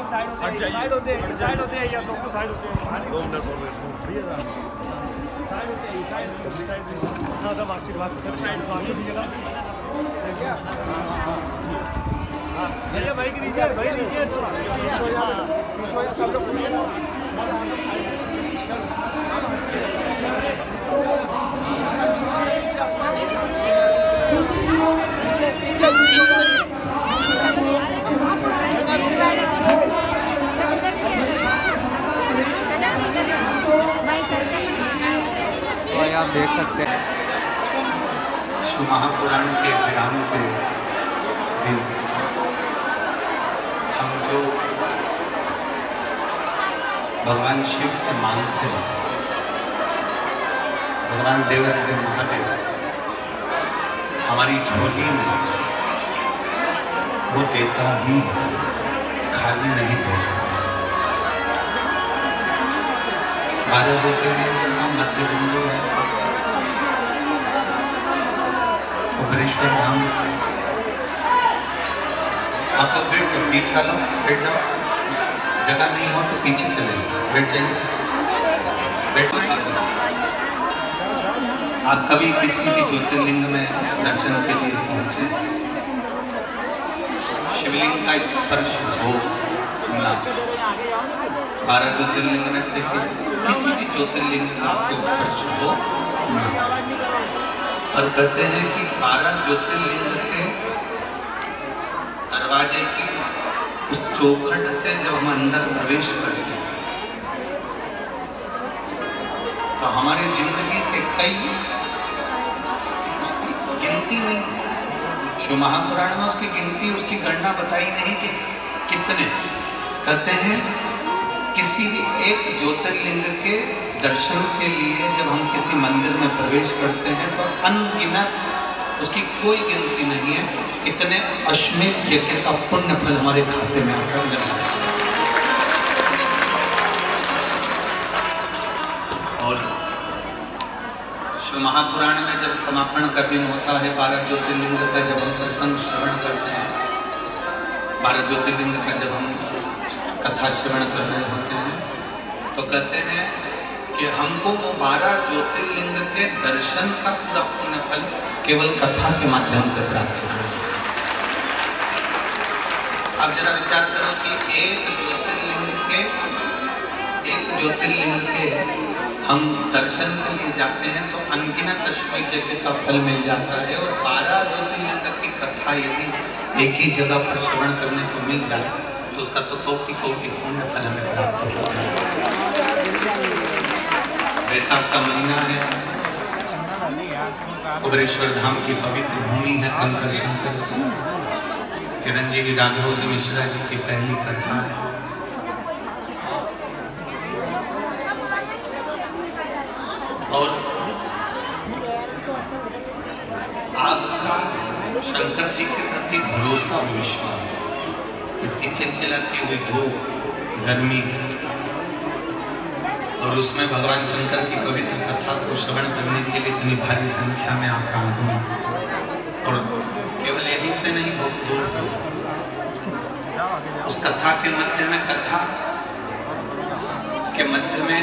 लोग साइड होते हैं, साइड होते हैं, साइड होते हैं, आप लोग साइड होते हैं। 2 मिनट और भैया साइड होते हैं, साइड हाँ सब आशीर्वाद सब साइड आगे दीजिएगा क्या? भैया भाई के नीचे, भाई नीचे थोड़ा सब लोग आप देख सकते हैं शिव महापुराण के विराम के दिन हम जो भगवान शिव से मांगते हैं, भगवान देवाधिदेव महादेव हमारी झोली में वो देता ही खाली नहीं भेजता। 12 ज्योतिर्लिंग का मध्य बिंदु है उपरेश्वर धाम। आप लोग बैठ जाओ, बीच वालों बैठ जाओ, जगह नहीं हो तो पीछे चले जाओ, बैठ जाइए, बैठो। आप कभी किसी भी ज्योतिर्लिंग में दर्शन के लिए पहुंचे, शिवलिंग का स्पर्श हो ना, 12 ज्योतिर्लिंग में से किसी भी ज्योतिर्लिंग का आपको स्पर्श हो ना, और कहते हैं कि 12 ज्योतिर्लिंग के दरवाजे की उस चौखट से जब हम अंदर प्रवेश करते हैं तो हमारी जिंदगी के कई उसकी गिनती नहीं है। शिव महापुराण में उसकी गिनती, उसकी गणना बताई नहीं कि कितने। कहते हैं किसी भी एक ज्योतिर्लिंग के दर्शन के लिए जब हम किसी मंदिर में प्रवेश करते हैं तो अनगिनत, उसकी कोई गिनती नहीं है, इतने अश्वमेध यज्ञ का पुण्य फल हमारे खाते में आकर लगता है। और शिव महापुराण में जब समापन का दिन होता है 12 ज्योतिर्लिंग का जब हम दर्शन श्रवण करते हैं, 12 ज्योतिर्लिंग का जब हम कथा श्रवण कर रहे होते हैं तो कहते हैं कि हमको वो 12 ज्योतिर्लिंग के दर्शन का पूरा पुण्य फल केवल कथा के माध्यम से प्राप्त होता है। अब जरा विचार करो कि एक ज्योतिर्लिंग के हम दर्शन के लिए जाते हैं तो अनगिनत अश्वमेध यज्ञ का फल मिल जाता है, और 12 ज्योतिर्लिंग की कथा यदि एक ही जगह पर श्रवण करने को मिल जाए तो उसका तो कोटि कोटि पुण्य फल हमें प्राप्त होता है। वैशाख का महीना है, उपरेश्वर धाम की पवित्र भूमि है, कंकर शंकर चिरंजीवी राघव जी मिश्रा जी की पहली कथा है। और आपका शंकर जी के प्रति भरोसा और विश्वास है। इतनी चिलचिलाती हुई धूप, गर्मी, और उसमें भगवान शंकर की पवित्र कथा को श्रवण करने के लिए इतनी भारी संख्या में आपका आगमन, और केवल यहीं से नहीं, बहुत दूर दूर उस कथा के मध्य में, कथा के मध्य में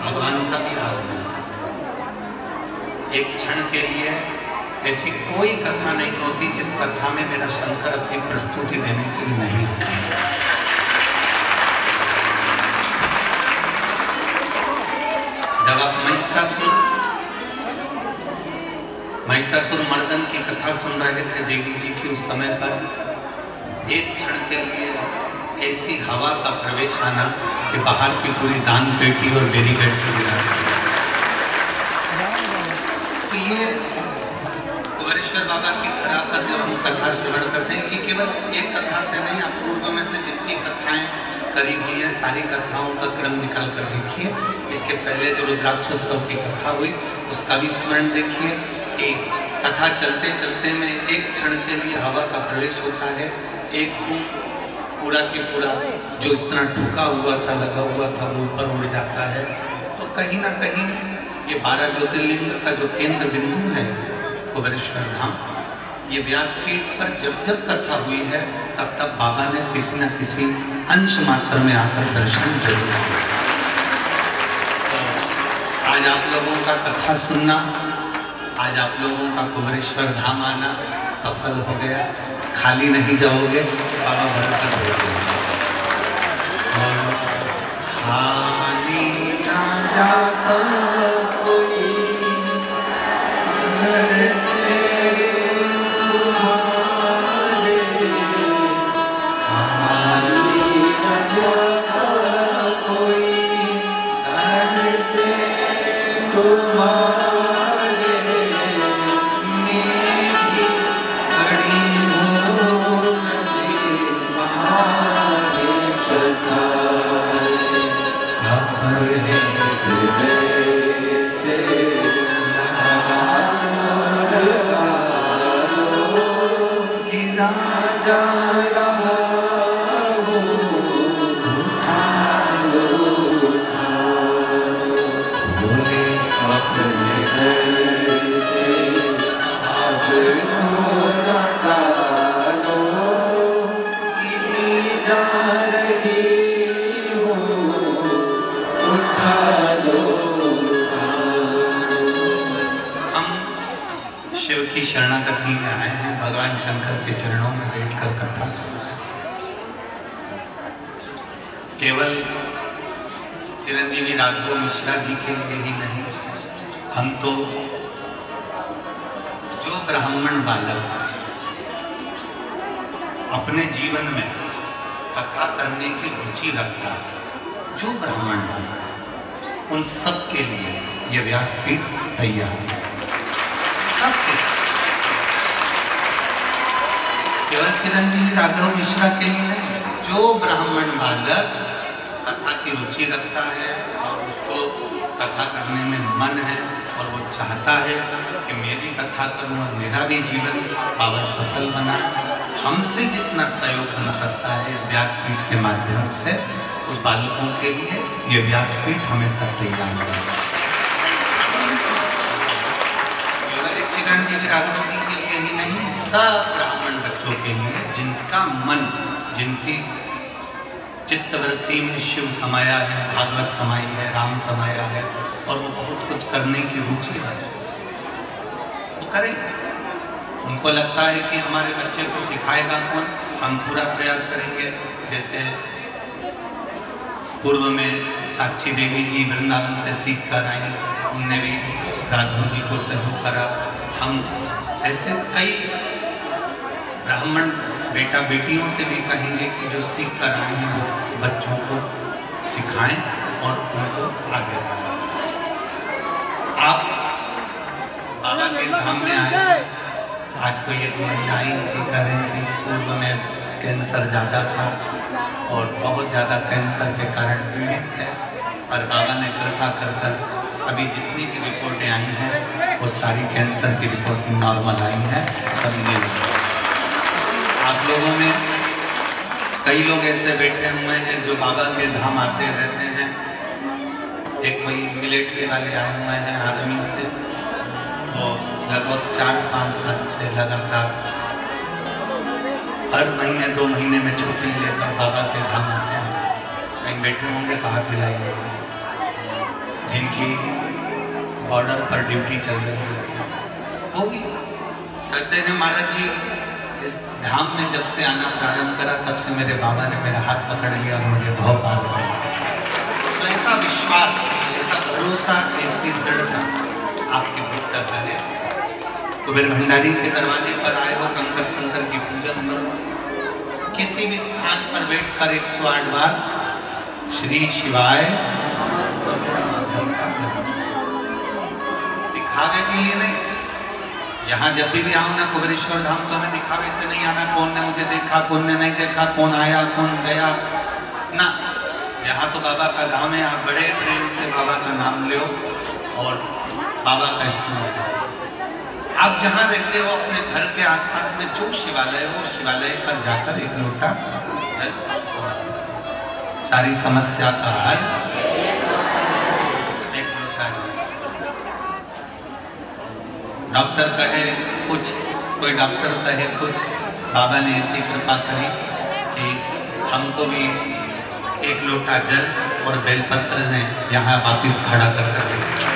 भगवान का भी आगमन। एक क्षण के लिए ऐसी कोई कथा नहीं होती जिस कथा में मेरा शंकर अपनी प्रस्तुति देने के लिए नहीं आता। जब आप महिषासुर मर्दन की कथा सुन रहे थे देवी जी की, उस समय पर एक क्षण के लिए ऐसी हवा का प्रवेश आना कि बाहर की पूरी दान पेटी और बैरिकेड की गिरा। तो ये उपरेश्वर बाबा की धरा पर जब हम कथा श्रवण करते हैं, ये केवल एक कथा से नहीं, आप पूर्व में से जितनी कथाएं करी हुई है सारी कथाओं का क्रम निकाल कर देखिए। इसके पहले जो रुद्राक्षोत्सव की कथा हुई उसका भी स्मरण देखिए कि कथा चलते चलते में एक क्षण के लिए हवा का प्रवेश होता है, एक पूरा की पूरा जो इतना ठुका हुआ था, लगा हुआ था, वो ऊपर उड़ जाता है। तो कहीं ना कहीं ये 12 ज्योतिर्लिंग का जो केंद्र बिंदु है उपरेश्वर धाम, ये व्यासपीठ पर जब जब कथा हुई है तब तब बाबा ने किसी न किसी अंश मात्र में आकर दर्शन जरूर करें। आज आप लोगों का कथा सुनना, आज आप लोगों का कुबेरेश्वर धाम आना सफल हो गया। खाली नहीं जाओगे, बाबा बरकत देंगे। खाली ना जाता कोई घर से तुम्हारे, खाली ना जाता कोई घर से तुम्हारे, मेरी खड़ी हो नदी तुम्हारे पसारे, अपने हृदय से लगा लो, गिरा जा रहा हो, उठा लो, बोले अपने हृदय से आप लगा लो, गिरी जा रही हो, उठा लो। हम शिव की शरणागति में आए हैं, भगवान शंकर के चरणों में बैठकर कथा सुन रहे हैं। केवल चिरंजीवी राघव मिश्रा जी के लिए ही नहीं, हम तो जो ब्राह्मण बालक अपने जीवन में कथा करने की रुचि रखता है, जो ब्राह्मण बालक, उन सब के लिए यह व्यासपीठ तैयार है। सबके, केवल चिरंजीवी राघव मिश्रा के लिए नहीं, जो ब्राह्मण बालक कथा की रुचि रखता है और उसको कथा करने में मन है और वो चाहता है कि मैं भी कथा करूं और मेरा भी जीवन बाबा सफल बना, हमसे जितना सहयोग बन सकता है इस व्यासपीठ के माध्यम से, उस बालकों के लिए ये व्यासपीठ हमेशा तैयार है। केवल एक चिरंजीवी राघव जी के लिए ही नहीं, सब ब्राह्मण बच्चों के लिए जिनका मन, जिनकी चित्तवृत्ति में शिव समाया है, भागवत समाई है, राम समाया है और वो बहुत कुछ करने की रुचि है, वो करें। उनको लगता है कि हमारे बच्चे को सिखाएगा कौन, हम पूरा प्रयास करेंगे। जैसे पूर्व में साक्षी देवी जी वृंदावन से सीख कर आई, उनने भी राघव जी को सहयोग करा। हम ऐसे कई ब्राह्मण बेटा बेटियों से भी कहेंगे कि जो सीख कर आए हैं वो बच्चों को सिखाएं और उनको आगे बढ़ाएं। आप बाबा के धाम में आए, आज कोई एक महिलाएं थी, कह रही थी पूर्व में कैंसर ज़्यादा था और बहुत ज़्यादा कैंसर के कारण पीड़ित थे, पर बाबा ने कृपा कर अभी जितनी भी रिपोर्टें आई हैं वो सारी कैंसर की रिपोर्ट नॉर्मल आई हैं। समझिए, आप लोगों में कई लोग ऐसे बैठे हुए हैं जो बाबा के धाम आते रहते हैं। एक कोई मिलिट्री वाले आए हुए हैं आर्मी से, वो लगभग 4-5 साल से लगातार हर महीने 2 महीने में छुट्टी लेकर बाबा के धाम आते हैं। कहीं बैठे होंगे तो हाथ हिलाइए। जिनकी बॉर्डर पर ड्यूटी चल रही है वो भी कहते हैं महाराज जी, इस धाम में जब से आना प्रारंभ करा तब से मेरे बाबा ने मेरा हाथ पकड़ लिया और मुझे बहुत बार तो ऐसा विश्वास, ऐसा भरोसा, ऐसी दृढ़ता आपके भीतर रहे। कुबेर भंडारी के दरवाजे पर आए हो, कंकर शंकर की पूजन करो, किसी भी स्थान पर बैठकर 108 बार श्री शिवाय दिखावे के लिए नहीं। यहाँ जब भी आओ ना कुबेरेश्वर धाम, तो हमें दिखावे से नहीं आना, कौन ने मुझे देखा, कौन ने नहीं देखा, कौन आया कौन गया ना। यहाँ तो बाबा का धाम है, आप बड़े प्रेम से बाबा का नाम लो और बाबा का स्मरण करो। आप जहाँ रहते हो अपने घर के आसपास में जो शिवालय हो, शिवालय पर जाकर 1 लोटा जल, सारी समस्या का हल 1 लोटा जल। डॉक्टर कहे कुछ, कोई डॉक्टर कहे कुछ, बाबा ने ऐसी कृपा करी कि हमको भी एक लोटा जल और बेलपत्र ने यहाँ वापिस खड़ा कर दिया।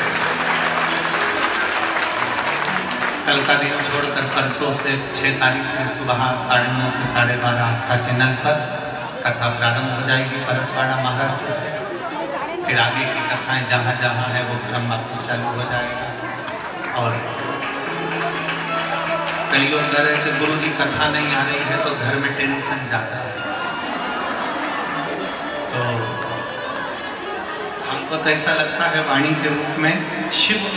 कल का दिन छोड़कर परसों से 6 तारीख से सुबह 9:30 से 12:30 आस्था चैनल पर कथा प्रारंभ हो जाएगी परतवाड़ा महाराष्ट्र से। फिर आगे की कथाएं जहाँ जहाँ है वो क्रम वापस चालू हो जाएगा। और कई लोग कह रहे थे गुरु जी कथा नहीं आ रही है तो घर में टेंशन जाता है। तो हमको तो ऐसा लगता है वाणी के रूप में शिव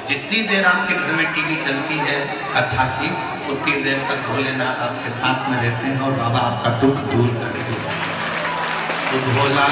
जितनी देर आपके घर में टीवी चलती है कथा की उतनी देर तक भोलेनाथ आपके साथ में रहते हैं और बाबा आपका दुख दूर करते हैं। तो भोला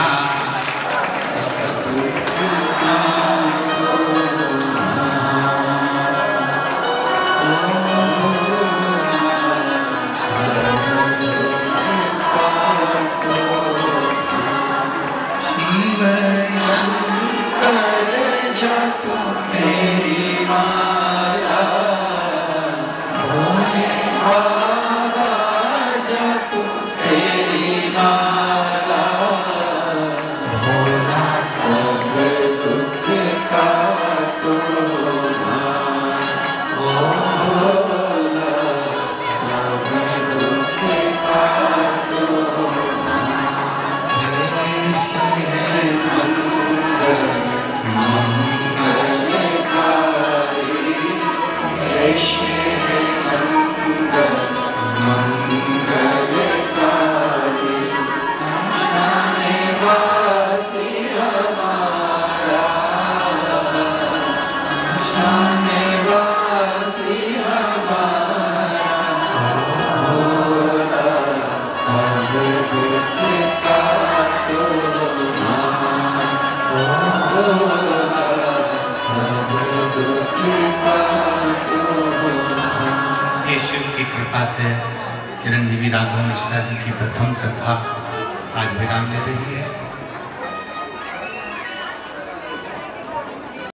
से चिरंजीवी राघव मिश्रा जी की प्रथम कथा आज विराम ले रही है।